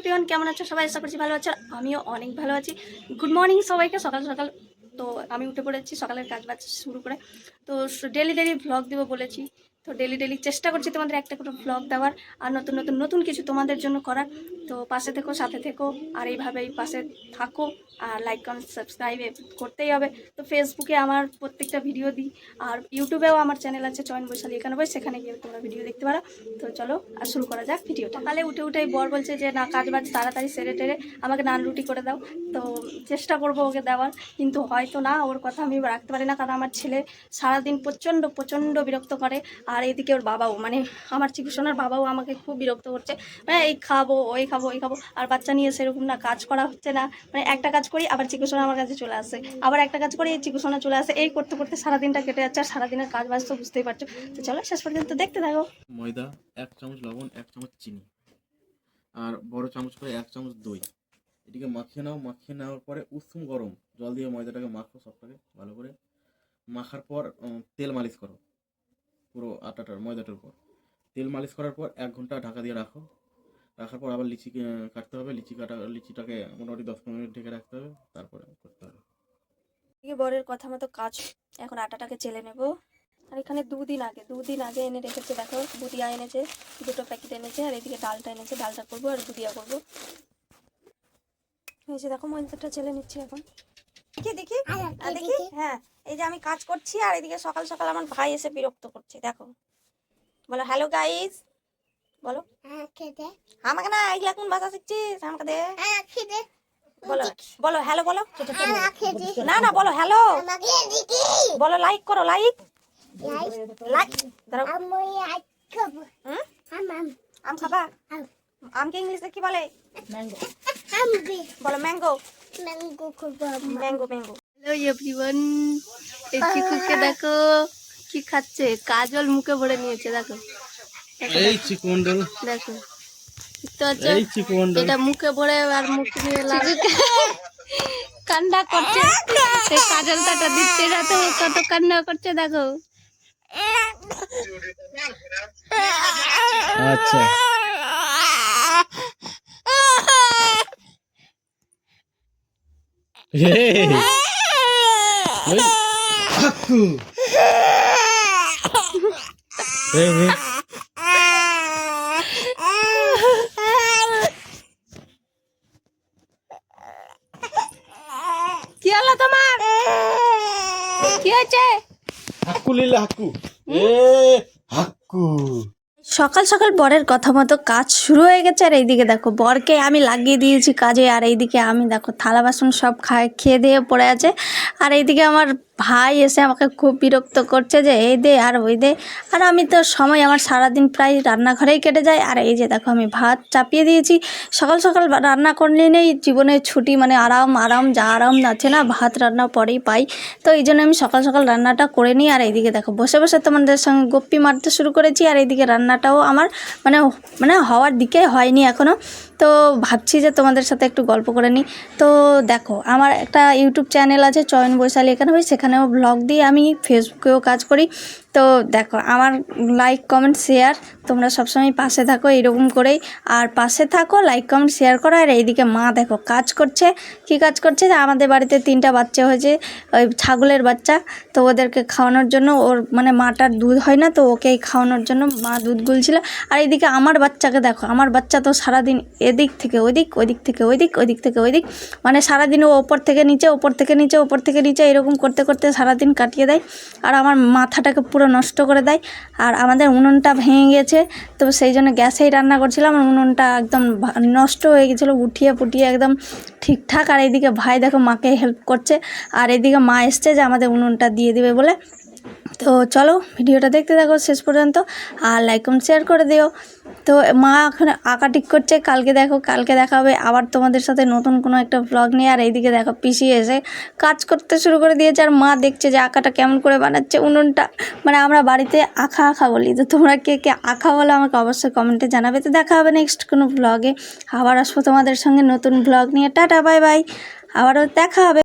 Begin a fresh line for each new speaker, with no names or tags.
Everyone, কেমন আছো সবাই? আশা করছি ভালো আছো। আমিও অনেক ভালো আছি। গুড মর্নিং সবাইকে। সকাল সকাল তো আমি উঠে পড়েছি সকালের কাজ বাজ শুরু করে। তো ডেলি ভ্লগ দেবো বলেছি। তো ডেলি চেষ্টা করছি তোমাদের একটা করে ভ্লগ দেওয়ার আর নতুন কিছু তোমাদের জন্য করার। তো পাশে থেকো, সাথে থেকো, আর এইভাবেই পাশে থাকো। আর লাইক কমেন্ট সাবস্ক্রাইব করতেই হবে। তো ফেসবুকে আমার প্রত্যেকটা ভিডিও দিই, আর ইউটিউবেও আমার চ্যানেল আছে চয়ন বৈশালী 91, সেখানে গিয়ে তোমরা ভিডিও দেখতে পারো। তো চলো আর শুরু করা যাক ভিডিওটা। সকালে উঠেই বর বলছে যে না, কাজ বাজ তাড়াতাড়ি সেরে টেরে আমাকে নান রুটি করে দাও। তো চেষ্টা করবো ওকে দেওয়ার, কিন্তু হয়তো না, ওর কথা আমি রাখতে পারি না, কারণ আমার ছেলে সারাদিন প্রচণ্ড বিরক্ত করে। আর এদিকে ওর বাবাও, মানে আমার চিকুসোনার বাবাও আমাকে খুব বিরক্ত করছে, মানে এই খাবো ওই খাবো ওই খাবো। আর বাচ্চা নিয়ে সেরকম না, কাজ করা হচ্ছে না, মানে একটা কাজ করি আবার চিকুসোনা আমার কাছে চলে আসে, আবার একটা কাজ করি চিকুসোনা চলে আসে, এই করতে করতে সারাদিনটা কেটে যাচ্ছে। আর সারাদিনের কাজ বাজ তো বুঝতেই পারছো। তো চলো শেষ পর্যন্ত দেখতে থাকো।
ময়দা 1 চামচ, লবণ 1 চামচ, চিনি আর বড় চামচ করে 1 চামচ দই। এটিকে মাখিয়ে নাও। মাখিয়ে নেওয়ার পরে উষ্ণ গরম জল দিয়ে ময়দাটাকে মাখো, সবটাকে ভালো করে মাখার পর তেল মালিশ করো পুরো আটাটার, ময়দাটার উপর তেল মালিশ করার পর 1 ঘন্টা ঢাকা দিয়ে রাখো। রাখার পর আবার লিচি কাটতে হবে। লিচিটাকে মোটামুটি 10-15 মিনিট ঢেকে রাখতে হবে, তারপরে করতে হবে।
বরের কথা মতো কাজ। এখন আটাটাকে চেলে নেব। আর এখানে দুদিন আগে এনে রেখেছে, দেখো বুদিয়া এনেছে, 2টো প্যাকেট এনেছে। আর এদিকে ডালটা এনেছে, ডালটা করবো আর বুদিয়া করবো। এই যে দেখো ময়দাটা চেলে নিচ্ছি এখন। দেখি হ্যাঁ, এই যে আমি কাজ করছি আর এদিকে সকাল সকাল আমার ভাই এসে বিরক্ত করছে। দেখো, বলো হ্যালো গাইস, বলো। আমাকে না, এইগুলা কোন ভাষা শিখছিস? আমাকে দে। বলো বলো হ্যালো, বলো না বলো হ্যালো, বলো লাইক করো, লাইক দাঁড়াও। আম খাবা? আমকে ইংলিশে কি বলে? বলো ম্যাঙ্গো। ম্যাঙ্গো হ্যালো এভরিওয়ান, এই চিকুকে দেখো কি খাচ্ছে, কাজল মুখে ভরে নিয়েছে। দেখো
এই চিকুন্ডল
দেখো, এটা মুখে ভরে আর মুখ নিয়ে কান্না করছে। সেই কাজলটা দিচ্ছে না তো কত কান্না করছে দেখো।
আচ্ছা
কি হলো তোমার? কি হয়েছে?
হাক্কু লিলে হাক্কু, হাক্কু।
সকাল সকাল বরের কথা মতো কাজ শুরু হয়ে গেছে। আর এইদিকে দেখো বরকে আমি লাগিয়ে দিয়েছি কাজে, আর এইদিকে আমি দেখো থালা বাসন সব খেয়ে দিয়ে পড়ে আছে। আর এইদিকে আমার ভাই এসে আমাকে খুব বিরক্ত করছে যে এই দে আর ওই দে। আর আমি তো সময় আমার সারাদিন প্রায় রান্নাঘরেই কেটে যায়। আর এই যে দেখো আমি ভাত চাপিয়ে দিয়েছি। সকাল সকাল রান্না করলে নেই জীবনের ছুটি, মানে আরাম যা আরাম আছে না, ভাত রান্না পরেই পাই। তো এই জন্য আমি সকাল সকাল রান্নাটা করে নিই। আর এইদিকে দেখো বসে বসে তোমাদের সঙ্গে গপ্পি মারতে শুরু করেছি। আর এইদিকে রান্নাটাও আমার মানে হওয়ার দিকে হয়নি এখনও। তো ভাবছি যে তোমাদের সাথে একটু গল্প করে নিই। তো দেখো আমার একটা ইউটিউব চ্যানেল আছে চয়ন বৈশালী 91, সেখানেও ব্লগ দিই, আমি ফেসবুকেও কাজ করি। তো দেখো আমার লাইক কমেন্ট শেয়ার, তোমরা সবসময় পাশে থাকো এইরকম করেই। আর পাশে থাকো, লাইক কমেন্ট শেয়ার করো। আর এইদিকে মা দেখো কাজ করছে। কি কাজ করছে? আমাদের বাড়িতে 3টা বাচ্চা হয়েছে, ওই ছাগলের বাচ্চা। তো ওদেরকে খাওয়ানোর জন্য, ওর মানে মাটার দুধ হয় না, তো ওকেই খাওয়ানোর জন্য মা দুধ গুলছিল। আর এইদিকে আমার বাচ্চাকে দেখো, আমার বাচ্চা তো সারাদিন এদিক থেকে ওইদিক, ওইদিক থেকে ওইদিক, ওইদিক থেকে ওইদিক, মানে সারাদিন ও ওপর থেকে নিচে, ওপর থেকে নিচে, ওপর থেকে নিচে এরকম করতে করতে সারাদিন কাটিয়ে দেয়। আর আমার মাথাটাকে পুরো নষ্ট করে দেয়। আর আমাদের উনুনটা ভেঙে গেছে, তো সেই জন্য গ্যাসেই রান্না করছিলাম। উনুনটা একদম নষ্ট হয়ে গেছিলো, উঠিয়ে পুটিয়ে একদম ঠিকঠাক। আর এইদিকে ভাই দেখো মাকে হেল্প করছে। আর এদিকে মা এসছে যে আমাদের উনুনটা দিয়ে দেবে বলে। তো চলো ভিডিওটা দেখতে থাকো শেষ পর্যন্ত, আর লাইক কমেন্ট শেয়ার করে দিও। তো মা এখন আঁকা ঠিক করছে, কালকে দেখা হবে আবার তোমাদের সাথে নতুন কোনো একটা ব্লগ নিয়ে। আর এইদিকে দেখো পিসি এসে কাজ করতে শুরু করে দিয়েছে। আর মা দেখছে যে আঁকাটা কেমন করে বানাচ্ছে উনুনটা, মানে আমরা বাড়িতে আঁকা বলি। তো তোমরা কে আঁকা বলো আমাকে অবশ্যই কমেন্টে জানাবে। তো দেখা হবে নেক্সট কোনো ব্লগে, আবার আসবো তোমাদের সঙ্গে নতুন ব্লগ নিয়ে। টাটা বাই বাই, আবারও দেখা হবে।